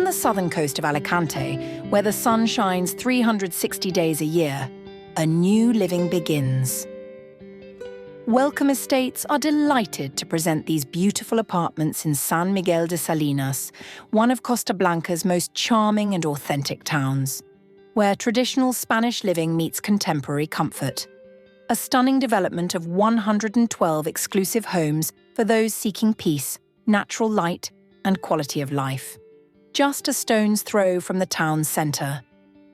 On the southern coast of Alicante, where the sun shines 360 days a year, a new living begins. Welcome Estates are delighted to present these beautiful apartments in San Miguel de Salinas, one of Costa Blanca's most charming and authentic towns, where traditional Spanish living meets contemporary comfort. A stunning development of 112 exclusive homes for those seeking peace, natural light, and quality of life. Just a stone's throw from the town's centre,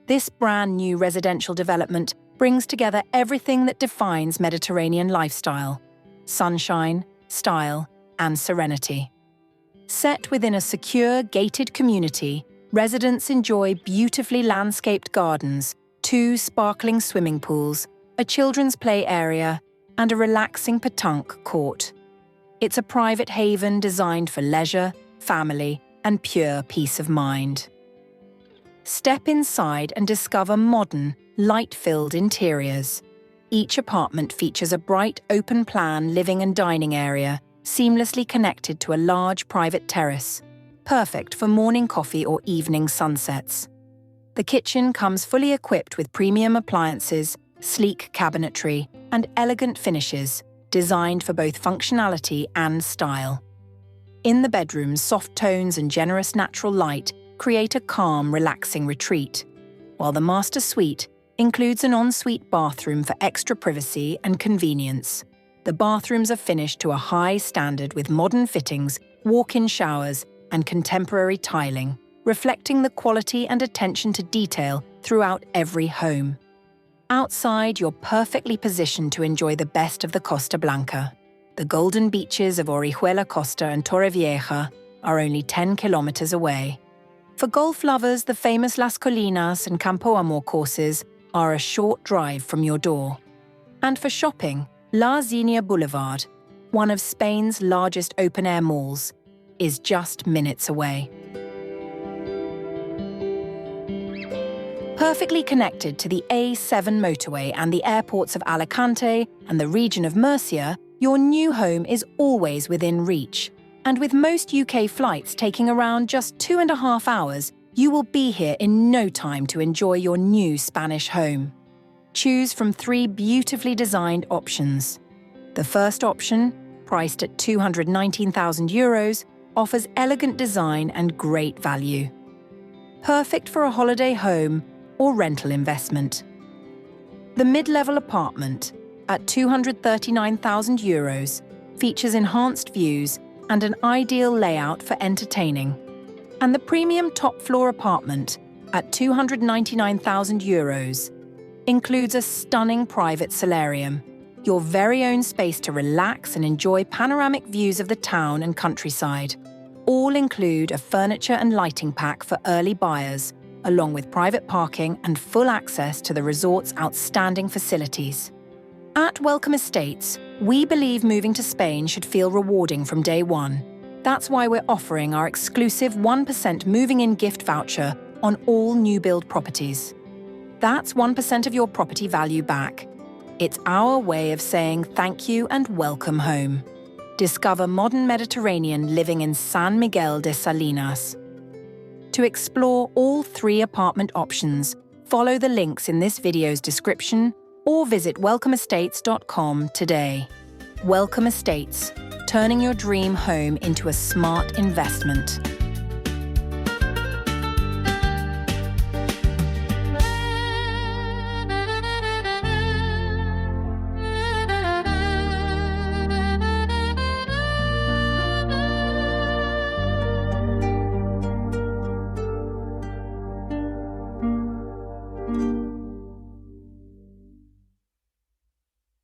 this brand new residential development brings together everything that defines Mediterranean lifestyle: sunshine, style, and serenity. Set within a secure, gated community, residents enjoy beautifully landscaped gardens, 2 sparkling swimming pools, a children's play area, and a relaxing pétanque court. It's a private haven designed for leisure, family, and pure peace of mind. Step inside and discover modern, light-filled interiors. Each apartment features a bright, open-plan living and dining area, seamlessly connected to a large private terrace, perfect for morning coffee or evening sunsets. The kitchen comes fully equipped with premium appliances, sleek cabinetry, and elegant finishes, designed for both functionality and style. In the bedrooms, soft tones and generous natural light create a calm, relaxing retreat, while the master suite includes an ensuite bathroom for extra privacy and convenience. The bathrooms are finished to a high standard with modern fittings, walk-in showers, and contemporary tiling, reflecting the quality and attention to detail throughout every home. Outside, you're perfectly positioned to enjoy the best of the Costa Blanca. The golden beaches of Orihuela Costa and Torrevieja are only 10 kilometers away. For golf lovers, the famous Las Colinas and Campo Amor courses are a short drive from your door. And for shopping, La Xenia Boulevard, one of Spain's largest open-air malls, is just minutes away. Perfectly connected to the A7 motorway and the airports of Alicante and the region of Murcia, your new home is always within reach. And with most UK flights taking around just 2.5 hours, you will be here in no time to enjoy your new Spanish home. Choose from 3 beautifully designed options. The first option, priced at €219,000, offers elegant design and great value. Perfect for a holiday home or rental investment. The mid-level apartment, at €239,000, features enhanced views and an ideal layout for entertaining. And the premium top-floor apartment, at €299,000, includes a stunning private solarium, your very own space to relax and enjoy panoramic views of the town and countryside. All include a furniture and lighting pack for early buyers, along with private parking and full access to the resort's outstanding facilities. At Welcome Estates, we believe moving to Spain should feel rewarding from day one. That's why we're offering our exclusive 1% moving-in gift voucher on all new-build properties. That's 1% of your property value back. It's our way of saying thank you and welcome home. Discover modern Mediterranean living in San Miguel de Salinas. To explore all 3 apartment options, follow the links in this video's description or visit welcomeestates.com today. Welcome Estates, turning your dream home into a smart investment.